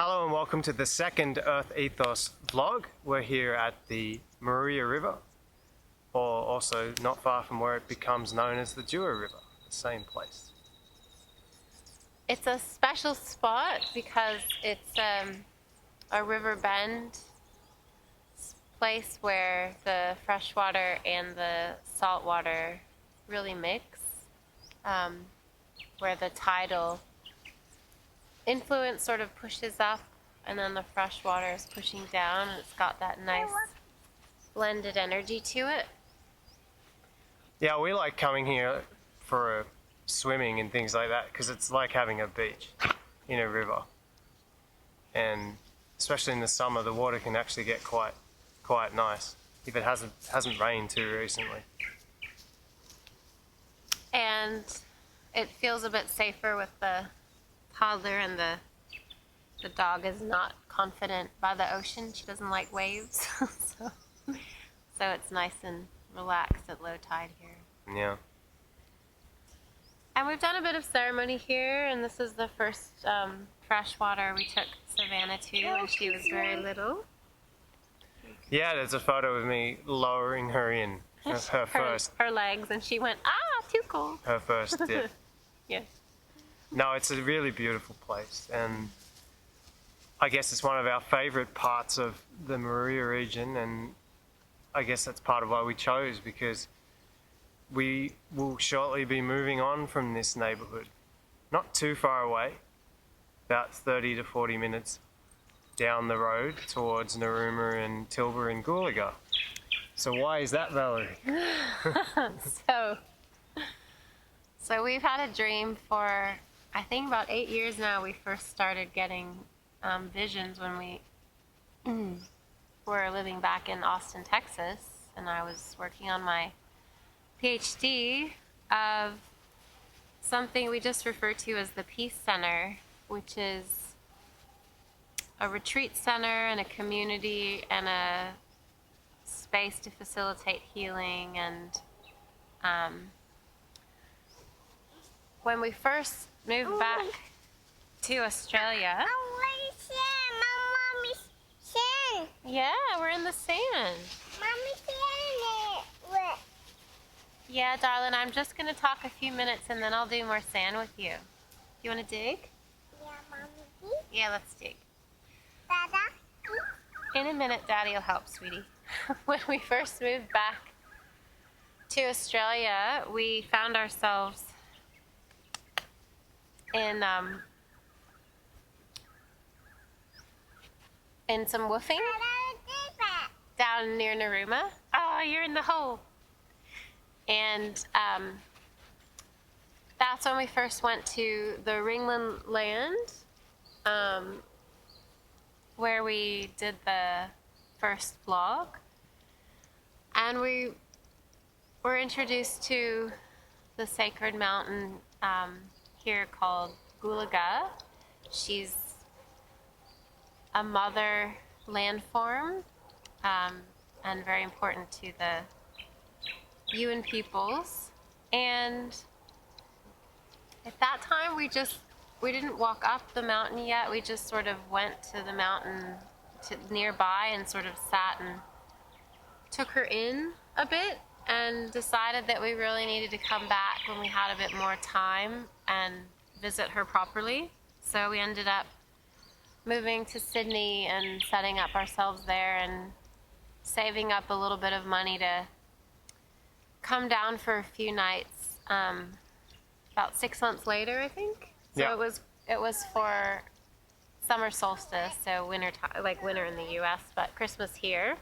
Hello and welcome to the second Earth Ethos vlog. We're here at the Moruya River, or also not far from where it becomes known as the Yarragee River, the same place. It's a special spot because it's a river bend place where the freshwater and the saltwater really mix, where the tidal influence sort of pushes up and then the fresh water is pushing down, and it's got that nice blended energy to it. Yeah, we like coming here for swimming and things like that because it's like having a beach in a river, and especially in the summer the water can actually get quite nice if it hasn't rained too recently. And it feels a bit safer with the toddler, and the dog is not confident by the ocean. She doesn't like waves. so it's nice and relaxed at low tide here. Yeah. And we've done a bit of ceremony here, and this is the first freshwater we took Savannah to when she was very little. Yeah, there's a photo of me lowering her in as her legs, and she went, too cold. Her first dip. Yes. No, it's a really beautiful place, and I guess it's one of our favorite parts of the Moruya region, and I guess that's part of why we chose, because we will shortly be moving on from this neighborhood. Not too far away, about 30 to 40 minutes down the road towards Narooma and Tilba and Gulaga. So why is that, Valerie? So we've had a dream for, I think, about 8 years now. We first started getting visions when we were living back in Austin, Texas, and I was working on my PhD of something we just refer to as the Peace Center, which is a retreat center and a community and a space to facilitate healing. And when we first moved back to Australia, yeah, we're in the sand. Yeah, darling, I'm just going to talk a few minutes and then I'll do more sand with you. You want to dig? Yeah, Mommy. Yeah, let's dig. Dada? In a minute, Daddy will help, sweetie. When we first moved back to Australia, we found ourselves in some woofing down near Narooma. Oh, you're in the hole. And that's when we first went to the Ringland land, where we did the first vlog. And we were introduced to the sacred mountain here called Gulaga. She's a mother landform, and very important to the Yuin peoples. And at that time we didn't walk up the mountain yet. We just sort of went to the mountain nearby and sort of sat and took her in a bit, and decided that we really needed to come back when we had a bit more time and visit her properly. So we ended up moving to Sydney and setting up ourselves there and saving up a little bit of money to come down for a few nights, about 6 months later, I think. So yeah. It was for summer solstice, so winter in the US, but Christmas here.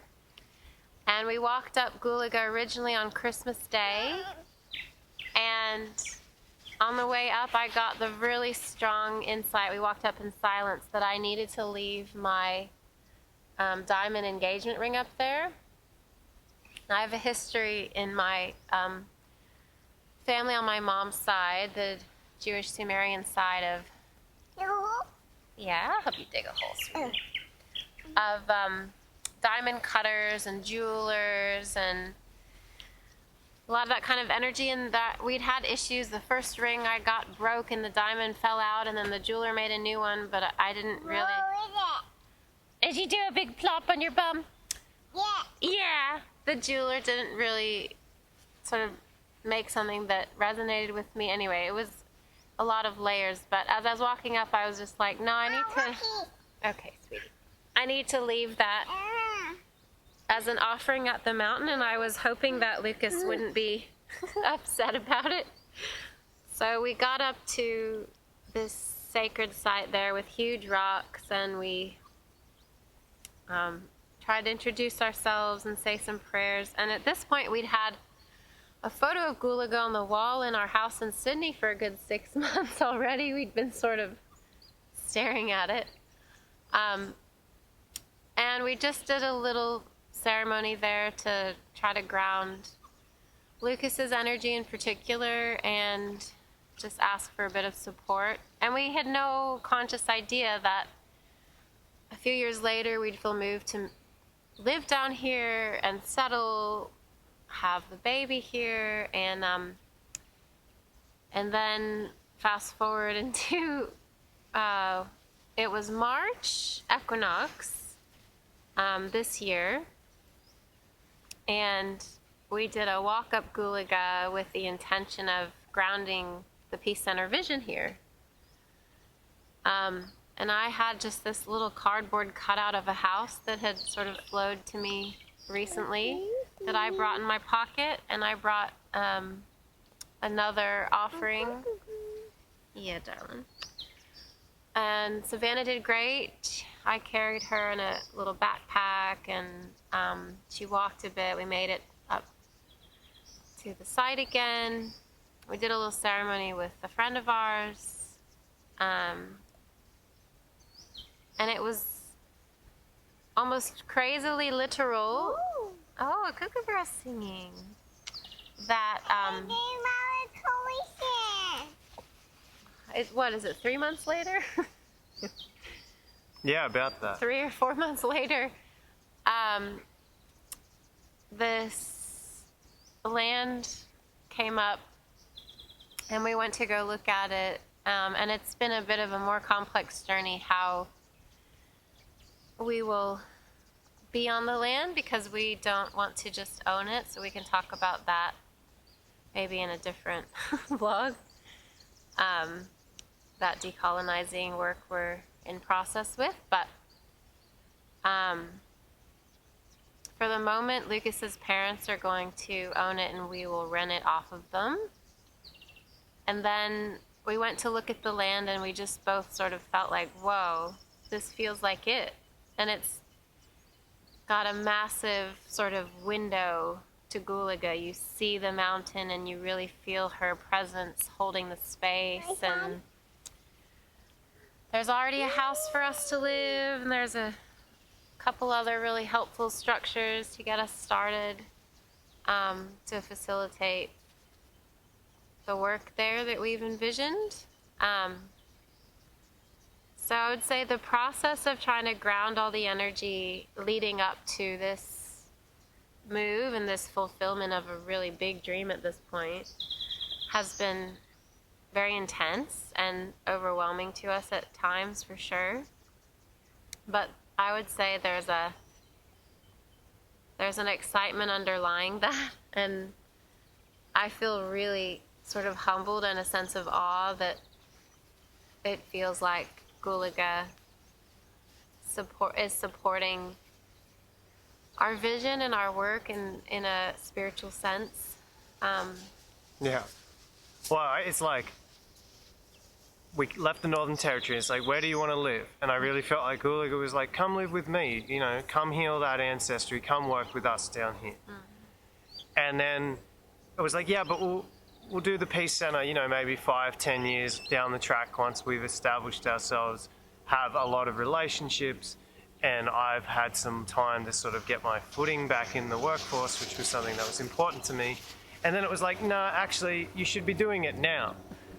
And we walked up Gulaga originally on Christmas Day, and on the way up I got the really strong insight, we walked up in silence, that I needed to leave my diamond engagement ring up there. I have a history in my family on my mom's side, the Jewish Sumerian side of... Yeah, I'll help you dig a hole, sweetie. Of diamond cutters and jewelers, and a lot of that kind of energy, and that we'd had issues. The first ring I got broke and the diamond fell out, and then the jeweler made a new one, but I didn't really... Did you do a big plop on your bum? Yeah. Yeah. The jeweler didn't really sort of make something that resonated with me. Anyway, it was a lot of layers, but as I was walking up, I was just like, no, I need to... Okay, sweetie. I need to leave that as an offering at the mountain, and I was hoping that Lucas wouldn't be upset about it. So we got up to this sacred site there with huge rocks, and we tried to introduce ourselves and say some prayers. And at this point, we'd had a photo of Gulaga on the wall in our house in Sydney for a good 6 months already. We'd been sort of staring at it. And we just did a little ceremony there to try to ground Lucas's energy in particular and just ask for a bit of support. And we had no conscious idea that a few years later we'd feel moved to live down here and settle, have the baby here, and then fast forward into it was March equinox this year, and we did a walk up Gulaga with the intention of grounding the Peace Center vision here. And I had just this little cardboard cutout of a house that had sort of flowed to me recently that I brought in my pocket, and I brought another offering. Yeah, darling. And Savannah did great. I carried her in a little backpack, and she walked a bit. We made it up to the site again. We did a little ceremony with a friend of ours. And it was almost crazily literal. Ooh. Oh, a kookaburra singing. That, what is it, 3 months later? Yeah, about that. 3 or 4 months later, this land came up, and we went to go look at it. And it's been a bit of a more complex journey how we will be on the land, because we don't want to just own it, so we can talk about that maybe in a different vlog. That decolonizing work we're in process with, but for the moment, Lucas's parents are going to own it, and we will rent it off of them. And then we went to look at the land, and we just both sort of felt like, whoa, this feels like it. And it's got a massive sort of window to Gulaga. You see the mountain, and you really feel her presence holding the space. And there's already a house for us to live, and there's a couple other really helpful structures to get us started to facilitate the work there that we've envisioned. So I would say the process of trying to ground all the energy leading up to this move and this fulfillment of a really big dream at this point has been very intense and overwhelming to us at times, for sure. But I would say there's an excitement underlying that, and I feel really sort of humbled and a sense of awe that it feels like Gulaga is supporting our vision and our work in a spiritual sense. Yeah. Well, it's like we left the Northern Territory. It's like, where do you want to live? And I really felt like Gulaga was like, come live with me. You know, come heal that ancestry. Come work with us down here. And then it was like, yeah, but we'll do the Peace Center, you know, maybe 5-10 years down the track once we've established ourselves, have a lot of relationships, and I've had some time to sort of get my footing back in the workforce, which was something that was important to me. And then it was like, no, actually, you should be doing it now.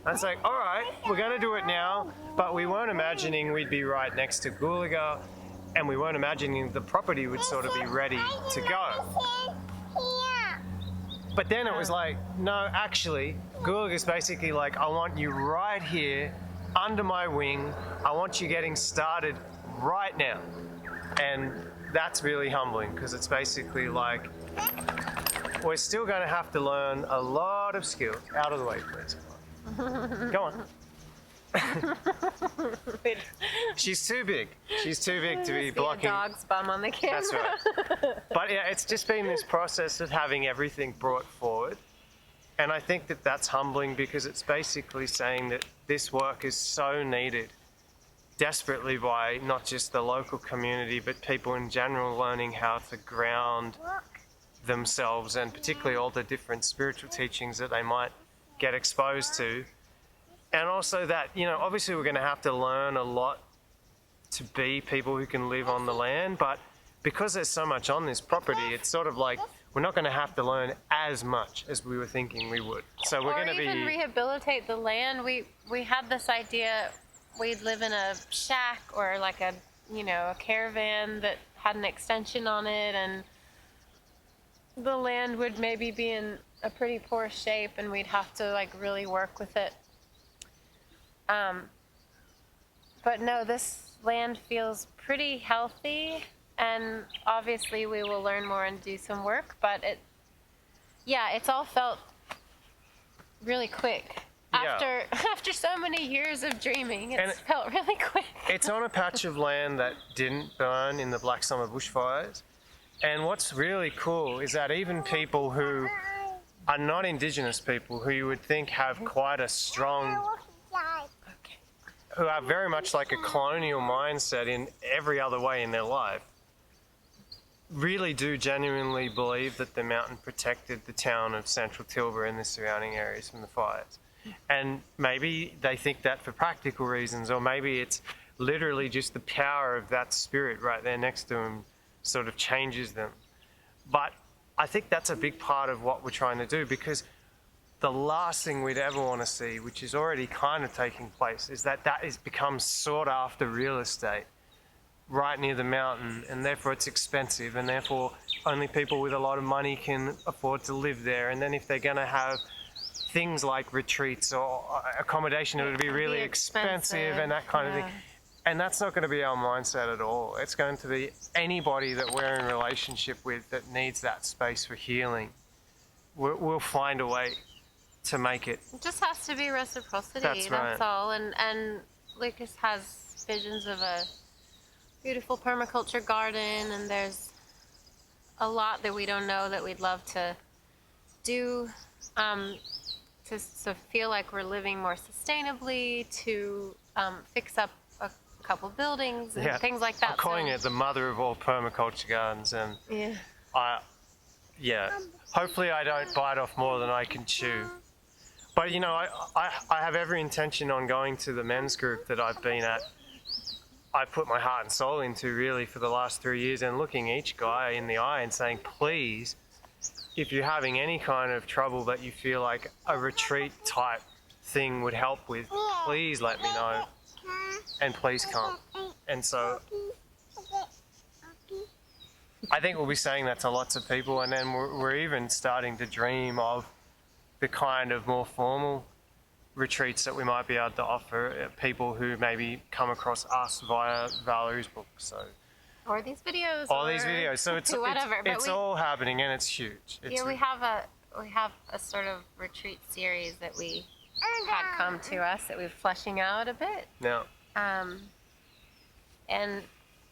And it's like, all right, we're going to do it now, but we weren't imagining we'd be right next to Gulaga, and we weren't imagining the property would sort of be ready to go. But then it was like, no, actually, Gulaga is basically like, I want you right here under my wing. I want you getting started right now. And that's really humbling because it's basically like, we're still going to have to learn a lot of skills. Out of the way, please. Go on. She's too big. She's too big to be blocking. A dog's bum on the camera. That's right. But yeah, it's just been this process of having everything brought forward. And I think that that's humbling because it's basically saying that this work is so needed desperately by not just the local community, but people in general learning how to ground themselves, and particularly all the different spiritual teachings that they might get exposed to. And also that, you know, obviously we're going to have to learn a lot to be people who can live on the land, but because there's so much on this property, it's sort of like we're not going to have to learn as much as we were thinking we would. So we're going to be... Or even rehabilitate the land. We had this idea we'd live in a shack or like a, you know, a caravan that had an extension on it, and the land would maybe be in a pretty poor shape and we'd have to like really work with it. But no, this land feels pretty healthy, and obviously we will learn more and do some work, but it's all felt really quick. Yeah. After so many years of dreaming, it's felt really quick. It's on a patch of land that didn't burn in the Black Summer bushfires. And what's really cool is that even people who are not Indigenous people, who you would think have quite a strong, who are very much like a colonial mindset in every other way in their life, really do genuinely believe that the mountain protected the town of Central Tilburg and the surrounding areas from the fires. And maybe they think that for practical reasons, or maybe it's literally just the power of that spirit right there next to them sort of changes them. But I think that's a big part of what we're trying to do, because the last thing we'd ever want to see, which is already kind of taking place, is that is becomes sought after real estate right near the mountain, and therefore it's expensive, and therefore only people with a lot of money can afford to live there. And then if they're going to have things like retreats or accommodation, it would be really expensive and that kind of thing. And that's not going to be our mindset at all. It's going to be anybody that we're in relationship with that needs that space for healing. We'll find a way to make it. It just has to be reciprocity. That's right. That's all. And Lucas has visions of a beautiful permaculture garden, and there's a lot that we don't know that we'd love to do. To feel like we're living more sustainably, to fix up a couple buildings and things like that. I'm calling it the mother of all permaculture gardens, and hopefully I don't bite off more than I can chew. But you know, I have every intention on going to the men's group that I've been at. I put my heart and soul into really for the last 3 years, and looking each guy in the eye and saying, please, if you're having any kind of trouble that you feel like a retreat type thing would help with, please let me know, and please come. And so I think we'll be saying that to lots of people, and then we're even starting to dream of the kind of more formal retreats that we might be able to offer people who maybe come across us via Valerie's book. So. Or these videos. So it's whatever. It's all happening, and it's huge. We have a sort of retreat series that we had come to us that we're fleshing out a bit. Yeah. And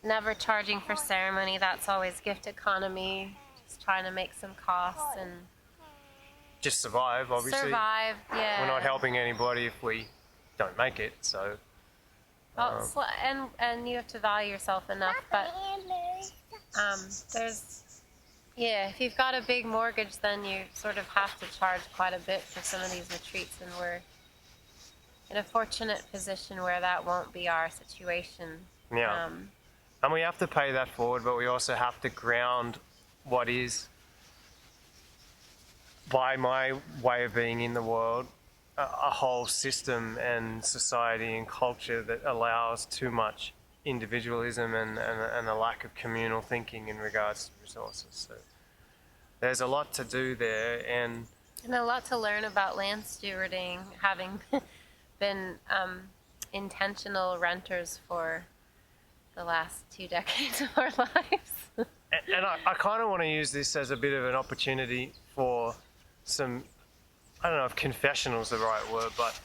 never charging for ceremony. That's always gift economy. Just trying to make some costs and just survive. Obviously. Survive. Yeah. We're not helping anybody if we don't make it. So. And you have to value yourself enough, but if you've got a big mortgage, then you sort of have to charge quite a bit for some of these retreats, and we're in a fortunate position where that won't be our situation. Yeah. And we have to pay that forward, but we also have to ground what is, by my way of being in the world, a whole system and society and culture that allows too much individualism and a lack of communal thinking in regards to resources. So there's a lot to do there, and a lot to learn about land stewarding, having been intentional renters for the last 2 decades of our lives. and I kind of want to use this as a bit of an opportunity for some, I don't know if confessional is the right word, but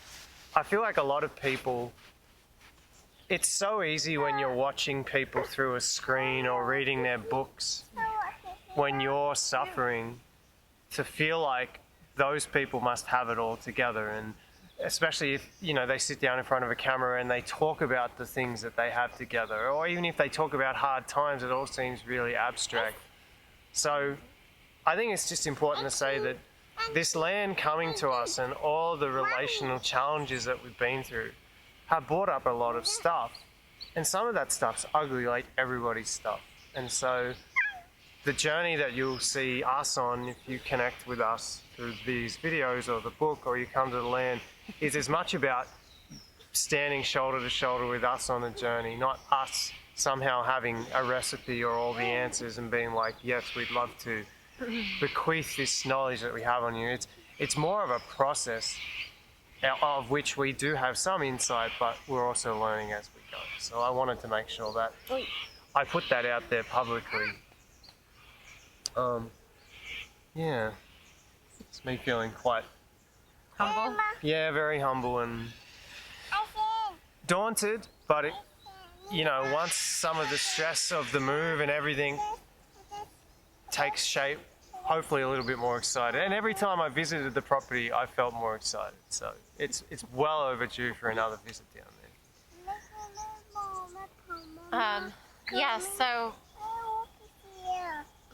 I feel like a lot of people, it's so easy when you're watching people through a screen or reading their books, when you're suffering, to feel like those people must have it all together. And especially if, you know, they sit down in front of a camera and they talk about the things that they have together, or even if they talk about hard times, it all seems really abstract. So I think it's just important to say that this land coming to us and all the relational challenges that we've been through have brought up a lot of stuff. And some of that stuff's ugly, like everybody's stuff. And so the journey that you'll see us on, if you connect with us through these videos or the book, or you come to the land, is as much about standing shoulder to shoulder with us on the journey, not us somehow having a recipe or all the answers and being like, yes, we'd love to bequeath this knowledge that we have on you. It's more of a process of which we do have some insight, but we're also learning as we go. So I wanted to make sure that I put that out there publicly. Yeah, it's me feeling quite Humble? Yeah, very humble and daunted, but it, you know, once some of the stress of the move and everything takes shape, hopefully a little bit more excited. And every time I visited the property, I felt more excited. So it's well overdue for another visit down there. Yes, so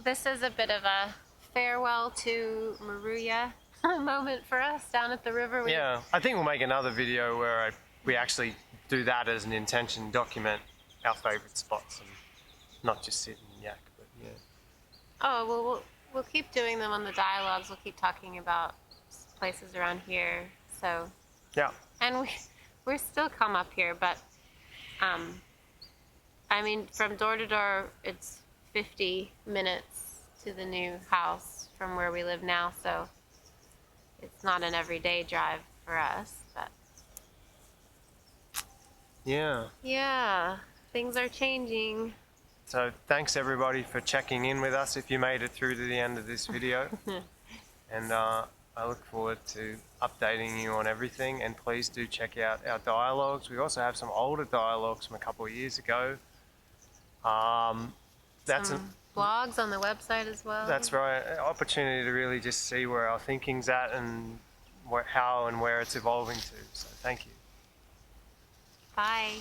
this is a bit of a farewell to Moruya moment for us down at the river. Yeah, I think we'll make another video where we actually do that as an intention, document our favourite spots and not just sit and yak, but yeah. Oh, well, we'll keep doing them on the dialogues. We'll keep talking about places around here. So Yeah. And we're still come up here, but I mean, from door to door, it's 50 minutes to the new house from where we live now, so it's not an everyday drive for us, but yeah, things are changing. So thanks everybody for checking in with us if you made it through to the end of this video. And I look forward to updating you on everything, and please do check out our dialogues. We also have some older dialogues from a couple of years ago. That's some blogs on the website as well. That's right. An opportunity to really just see where our thinking's at and how and where it's evolving to. So thank you. Bye.